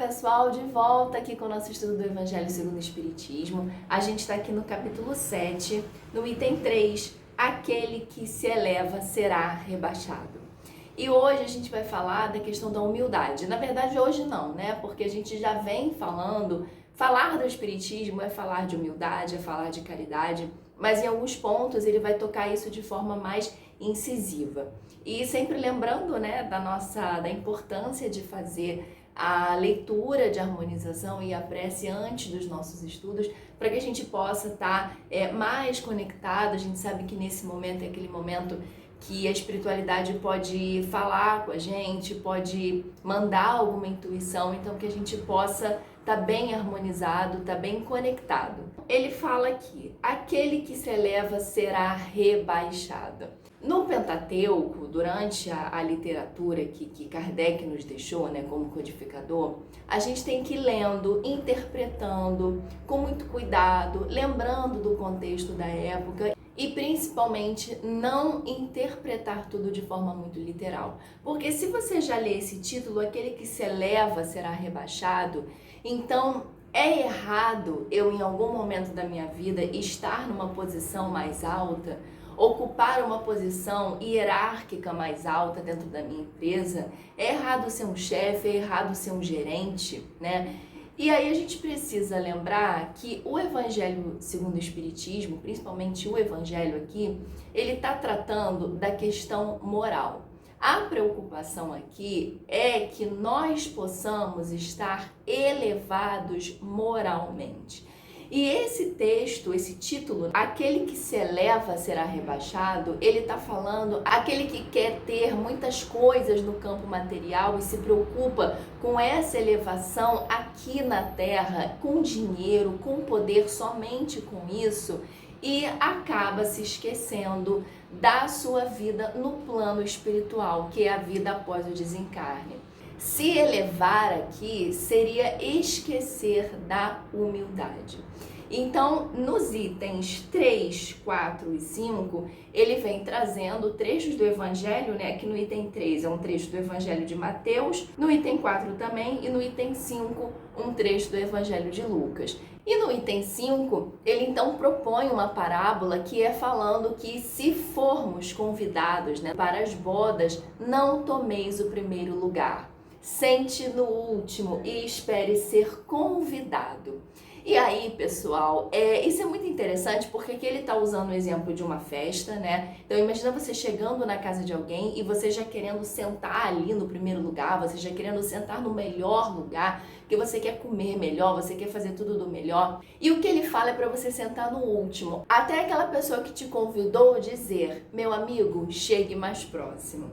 pessoal, de volta aqui com o nosso estudo do Evangelho segundo o Espiritismo. A gente está aqui no capítulo 7, no item 3, aquele que se eleva será rebaixado. E hoje a gente vai falar da questão da humildade. Na verdade, hoje não, né? Porque a gente já vem falando, falar do Espiritismo é falar de humildade, é falar de caridade, mas em alguns pontos ele vai tocar isso de forma mais incisiva. E sempre lembrando, né, da importância de fazer a leitura de harmonização e a prece antes dos nossos estudos, para que a gente possa estar mais conectado. A gente sabe que nesse momento é aquele momento que a espiritualidade pode falar com a gente, pode mandar alguma intuição, então que a gente possa estar bem harmonizado, estar bem conectado. Ele fala aqui, aquele que se eleva será rebaixado. No Pentateuco, durante a literatura que Kardec nos deixou, né, como codificador, a gente tem que ir lendo, interpretando com muito cuidado, lembrando do contexto da época e principalmente não interpretar tudo de forma muito literal. Porque se você já lê esse título, aquele que se eleva será rebaixado, então é errado eu em algum momento da minha vida estar numa posição mais alta, ocupar uma posição hierárquica mais alta dentro da minha empresa. É errado ser um chefe, é errado ser um gerente, né? E aí a gente precisa lembrar que o Evangelho segundo o Espiritismo, principalmente o Evangelho aqui, ele está tratando da questão moral. A preocupação aqui é que nós possamos estar elevados moralmente. E esse texto, esse título, aquele que se eleva será rebaixado, ele está falando aquele que quer ter muitas coisas no campo material e se preocupa com essa elevação aqui na terra, com dinheiro, com poder, somente com isso, e acaba se esquecendo da sua vida no plano espiritual, que é a vida após o desencarne. Se elevar aqui seria esquecer da humildade. Então, nos itens 3, 4 e 5, ele vem trazendo trechos do Evangelho, né? Aqui no item 3 é um trecho do Evangelho de Mateus, no item 4 também, e no item 5, um trecho do Evangelho de Lucas. E no item 5, ele então propõe uma parábola que é falando que se formos convidados, né, para as bodas, não tomeis o primeiro lugar. Sente no último e espere ser convidado. E aí, pessoal, isso é muito interessante porque aqui ele está usando o exemplo de uma festa, né? Então imagina você chegando na casa de alguém e você já querendo sentar ali no primeiro lugar, você já querendo sentar no melhor lugar, porque você quer comer melhor, você quer fazer tudo do melhor. E o que ele fala é para você sentar no último. Até aquela pessoa que te convidou dizer, meu amigo, chegue mais próximo.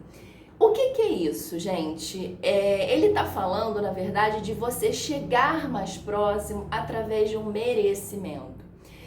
O que é isso, gente? Ele está falando, na verdade, de você chegar mais próximo através de um merecimento.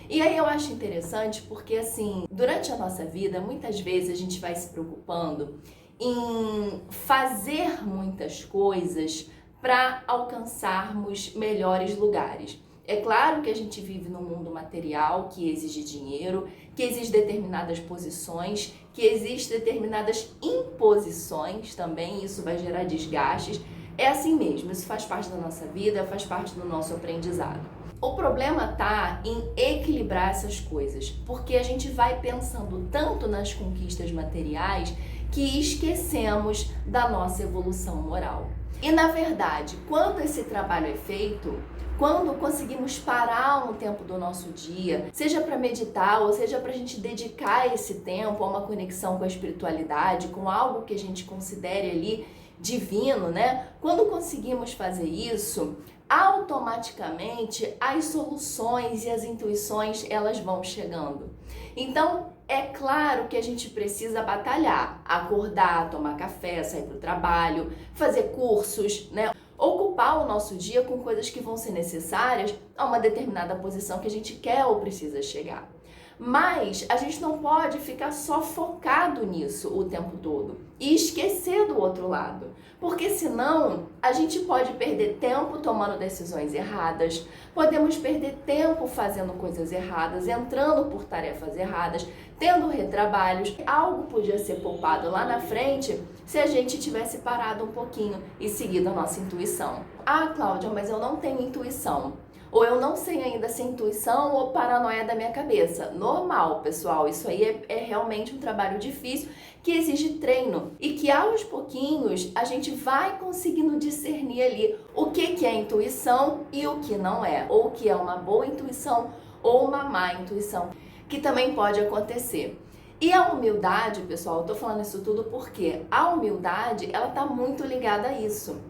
E aí eu acho interessante porque, assim, durante a nossa vida, muitas vezes a gente vai se preocupando em fazer muitas coisas para alcançarmos melhores lugares. É claro que a gente vive num mundo material que exige dinheiro, que exige determinadas posições, que existe determinadas imposições também, isso vai gerar desgastes. É assim mesmo, isso faz parte da nossa vida, faz parte do nosso aprendizado. O problema está em equilibrar essas coisas, porque a gente vai pensando tanto nas conquistas materiais que esquecemos da nossa evolução moral. E na verdade, quando esse trabalho é feito, quando conseguimos parar um tempo do nosso dia, seja para meditar ou seja para a gente dedicar esse tempo a uma conexão com a espiritualidade, com algo que a gente considere ali divino, né? Quando conseguimos fazer isso, automaticamente as soluções e as intuições elas vão chegando. Então, é claro que a gente precisa batalhar, acordar, tomar café, sair para o trabalho, fazer cursos, né? Ocupar o nosso dia com coisas que vão ser necessárias a uma determinada posição que a gente quer ou precisa chegar. Mas a gente não pode ficar só focado nisso o tempo todo e esquecer do outro lado, porque senão a gente pode perder tempo tomando decisões erradas, podemos perder tempo fazendo coisas erradas, entrando por tarefas erradas, tendo retrabalhos. Algo podia ser poupado lá na frente se a gente tivesse parado um pouquinho e seguido a nossa intuição. Ah, Cláudia, mas eu não tenho intuição. Ou eu não sei ainda se é intuição ou paranoia da minha cabeça. Normal, pessoal, isso aí é realmente um trabalho difícil que exige treino e que aos pouquinhos a gente vai conseguindo discernir ali o que é intuição e o que não é, ou o que é uma boa intuição ou uma má intuição, que também pode acontecer. E a humildade, pessoal, eu tô falando isso tudo porque a humildade, ela tá muito ligada a isso.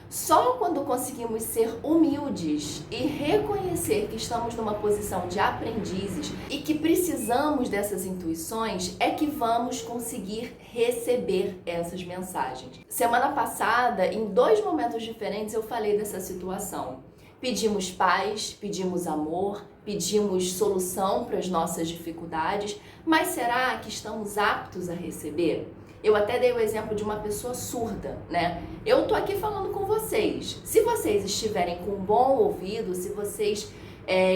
Só quando conseguimos ser humildes e reconhecer que estamos numa posição de aprendizes e que precisamos dessas intuições é que vamos conseguir receber essas mensagens. Semana passada, em 2 momentos diferentes, eu falei dessa situação. Pedimos paz, pedimos amor, pedimos solução para as nossas dificuldades, mas será que estamos aptos a receber? Eu até dei o exemplo de uma pessoa surda, né? Eu tô aqui falando com vocês. Se vocês estiverem com um bom ouvido, se vocês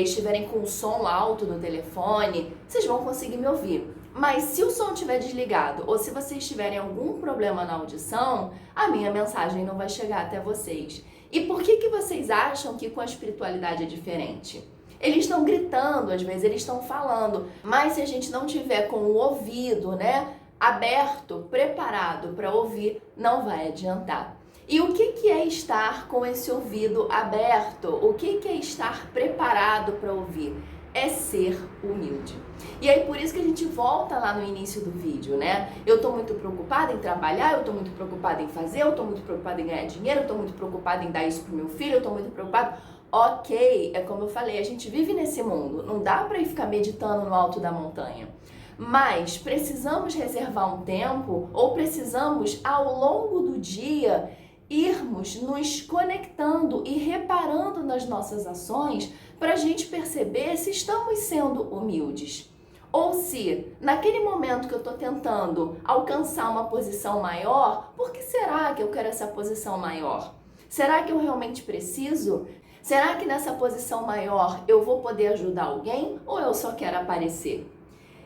estiverem com o som alto do telefone, vocês vão conseguir me ouvir. Mas se o som estiver desligado ou se vocês tiverem algum problema na audição, a minha mensagem não vai chegar até vocês. E por que vocês acham que com a espiritualidade é diferente? Eles estão gritando, às vezes eles estão falando, mas se a gente não tiver com o ouvido, né, aberto, preparado para ouvir, não vai adiantar. E o que é estar com esse ouvido aberto? O que é estar preparado para ouvir? É ser humilde. E aí por isso que a gente volta lá no início do vídeo, né? Eu tô muito preocupada em trabalhar, eu tô muito preocupada em fazer, eu tô muito preocupada em ganhar dinheiro, eu tô muito preocupada em dar isso pro meu filho, eu tô muito preocupada. Ok, é como eu falei, a gente vive nesse mundo, não dá pra ir ficar meditando no alto da montanha. Mas precisamos reservar um tempo ou precisamos ao longo do dia irmos nos conectando e reparando nas nossas ações para a gente perceber se estamos sendo humildes. Ou se, naquele momento que eu estou tentando alcançar uma posição maior, por que será que eu quero essa posição maior? Será que eu realmente preciso? Será que nessa posição maior eu vou poder ajudar alguém ou eu só quero aparecer?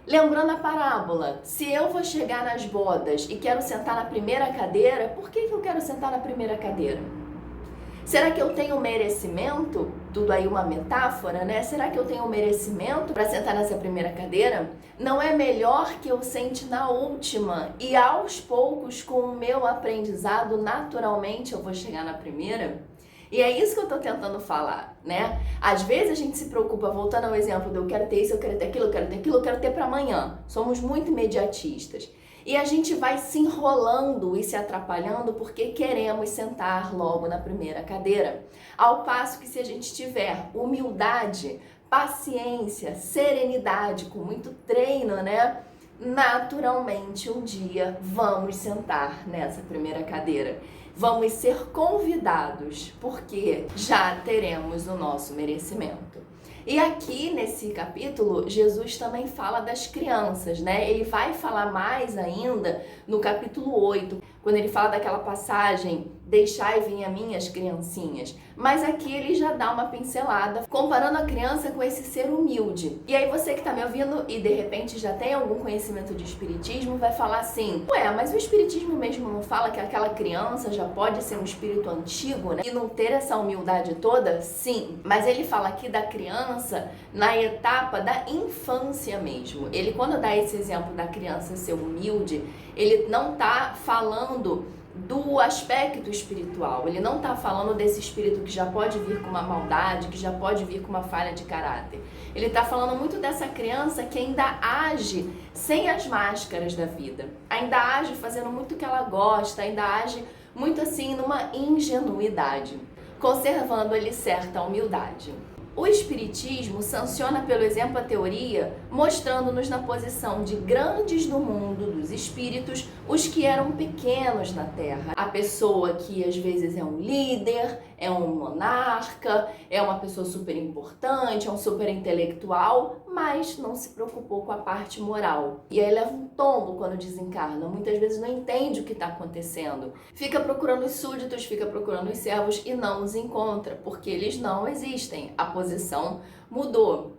Lembrando a parábola, se eu vou chegar nas bodas e quero sentar na primeira cadeira, por que eu quero sentar na primeira cadeira? Será que eu tenho merecimento? Tudo aí uma metáfora, né? Será que eu tenho merecimento para sentar nessa primeira cadeira? Não é melhor que eu sente na última e aos poucos, com o meu aprendizado, naturalmente eu vou chegar na primeira? E é isso que eu tô tentando falar, né? Às vezes a gente se preocupa, voltando ao exemplo de eu quero ter isso, eu quero ter aquilo, eu quero ter aquilo, eu quero ter para amanhã. Somos muito imediatistas. E a gente vai se enrolando e se atrapalhando porque queremos sentar logo na primeira cadeira. Ao passo que se a gente tiver humildade, paciência, serenidade, com muito treino, né? Naturalmente um dia vamos sentar nessa primeira cadeira. Vamos ser convidados, porque já teremos o nosso merecimento. E aqui nesse capítulo, Jesus também fala das crianças, né? Ele vai falar mais ainda no capítulo 8, quando ele fala daquela passagem, deixai vir a mim as criancinhas. Mas aqui ele já dá uma pincelada, comparando a criança com esse ser humilde. E aí você que tá me ouvindo e de repente já tem algum conhecimento de espiritismo, vai falar assim, ué, mas o espiritismo mesmo não fala que aquela criança já pode ser um espírito antigo, né? E não ter essa humildade toda? Sim, mas ele fala aqui da criança na etapa da infância mesmo. Ele, quando dá esse exemplo da criança ser humilde, ele não tá falando do aspecto espiritual, ele não tá falando desse espírito que já pode vir com uma maldade, que já pode vir com uma falha de caráter. Ele tá falando muito dessa criança que ainda age sem as máscaras da vida, ainda age fazendo muito o que ela gosta, ainda age muito assim numa ingenuidade, conservando ali certa humildade. O Espiritismo sanciona pelo exemplo a teoria, mostrando-nos na posição de grandes do mundo dos espíritos, os que eram pequenos na Terra. A pessoa que às vezes é um líder, é um monarca, é uma pessoa super importante, é um super intelectual, mas não se preocupou com a parte moral. E aí leva um tombo quando desencarna, muitas vezes não entende o que está acontecendo. Fica procurando os súditos, fica procurando os servos e não os encontra, porque eles não existem. A posição mudou.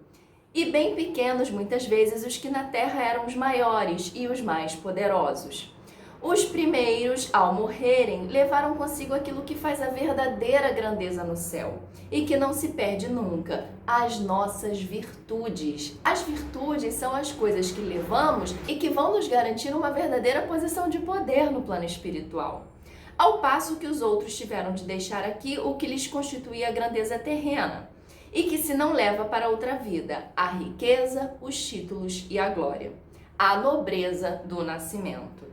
E bem pequenos, muitas vezes, os que na Terra eram os maiores e os mais poderosos. Os primeiros, ao morrerem, levaram consigo aquilo que faz a verdadeira grandeza no céu e que não se perde nunca, as nossas virtudes. As virtudes são as coisas que levamos e que vão nos garantir uma verdadeira posição de poder no plano espiritual. Ao passo que os outros tiveram de deixar aqui o que lhes constituía a grandeza terrena e que se não leva para outra vida, a riqueza, os títulos e a glória, a nobreza do nascimento.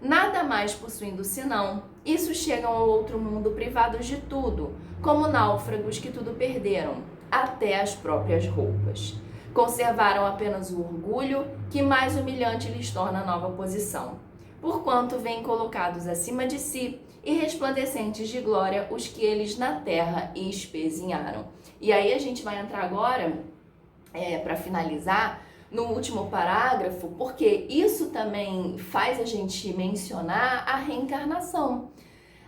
Nada mais possuindo senão, isso chegam ao outro mundo privados de tudo, como náufragos que tudo perderam, até as próprias roupas. Conservaram apenas o orgulho, que mais humilhante lhes torna a nova posição, porquanto vêm colocados acima de si e resplandecentes de glória os que eles na terra espezinharam. E aí a gente vai entrar agora, para finalizar, no último parágrafo, porque isso também faz a gente mencionar a reencarnação.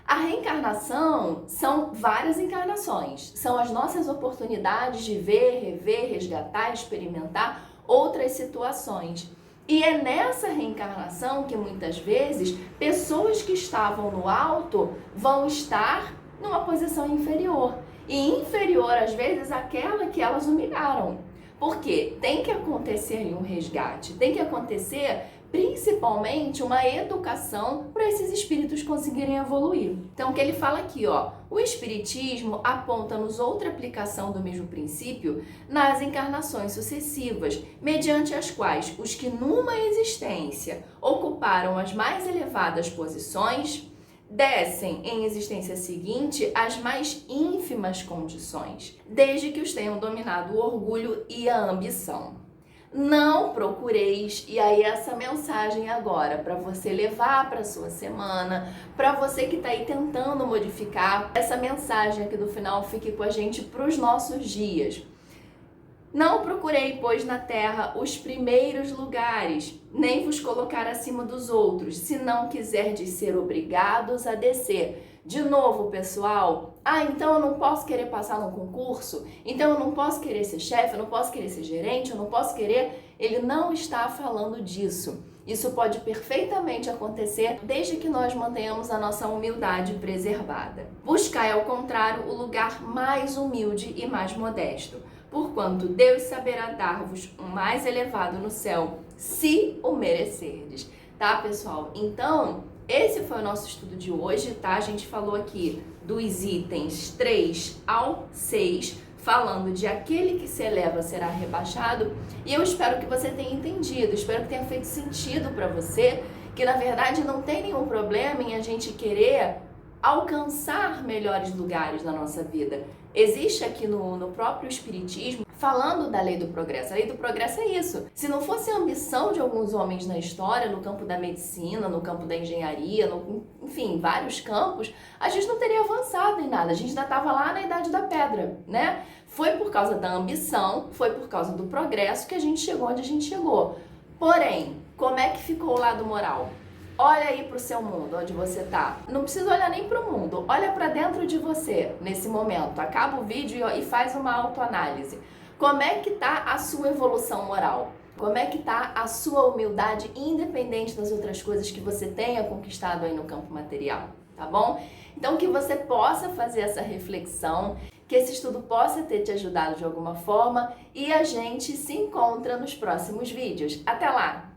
A reencarnação são várias encarnações, são as nossas oportunidades de ver, rever, resgatar, experimentar outras situações. E é nessa reencarnação que muitas vezes pessoas que estavam no alto vão estar numa posição inferior. E inferior às vezes àquela que elas humilharam. Porque tem que acontecer ali um resgate, tem que acontecer principalmente uma educação para esses espíritos conseguirem evoluir. Então o que ele fala aqui, o espiritismo aponta-nos outra aplicação do mesmo princípio nas encarnações sucessivas, mediante as quais os que numa existência ocuparam as mais elevadas posições descem em existência seguinte as mais ínfimas condições, desde que os tenham dominado o orgulho e a ambição. Não procureis, e aí essa mensagem agora para você levar para sua semana, para você que está aí tentando modificar, essa mensagem aqui do final fique com a gente para os nossos dias. Não procurei, pois, na terra os primeiros lugares, nem vos colocar acima dos outros, se não quiserdes ser obrigados a descer. De novo, pessoal, então eu não posso querer passar num concurso? Então eu não posso querer ser chefe, eu não posso querer ser gerente, eu não posso querer... Ele não está falando disso. Isso pode perfeitamente acontecer desde que nós mantenhamos a nossa humildade preservada. Buscai, ao contrário, o lugar mais humilde e mais modesto, porquanto Deus saberá dar-vos um mais elevado no céu, se o merecerdes. Tá, pessoal? Então, esse foi o nosso estudo de hoje, tá? A gente falou aqui dos itens 3 ao 6, falando de aquele que se eleva será rebaixado, e eu espero que você tenha entendido, espero que tenha feito sentido para você, que na verdade não tem nenhum problema em a gente querer alcançar melhores lugares na nossa vida. Existe aqui no próprio Espiritismo, falando da lei do progresso. A lei do progresso é isso. Se não fosse a ambição de alguns homens na história, no campo da medicina, no campo da engenharia, enfim, vários campos, a gente não teria avançado em nada. A gente ainda estava lá na Idade da Pedra, né? Foi por causa da ambição, foi por causa do progresso que a gente chegou onde a gente chegou. Porém, como é que ficou o lado moral? Olha aí pro seu mundo, onde você tá. Não precisa olhar nem pro mundo, olha para dentro de você nesse momento. Acaba o vídeo e faz uma autoanálise. Como é que tá a sua evolução moral? Como é que tá a sua humildade, independente das outras coisas que você tenha conquistado aí no campo material, tá bom? Então que você possa fazer essa reflexão, que esse estudo possa ter te ajudado de alguma forma, e a gente se encontra nos próximos vídeos. Até lá!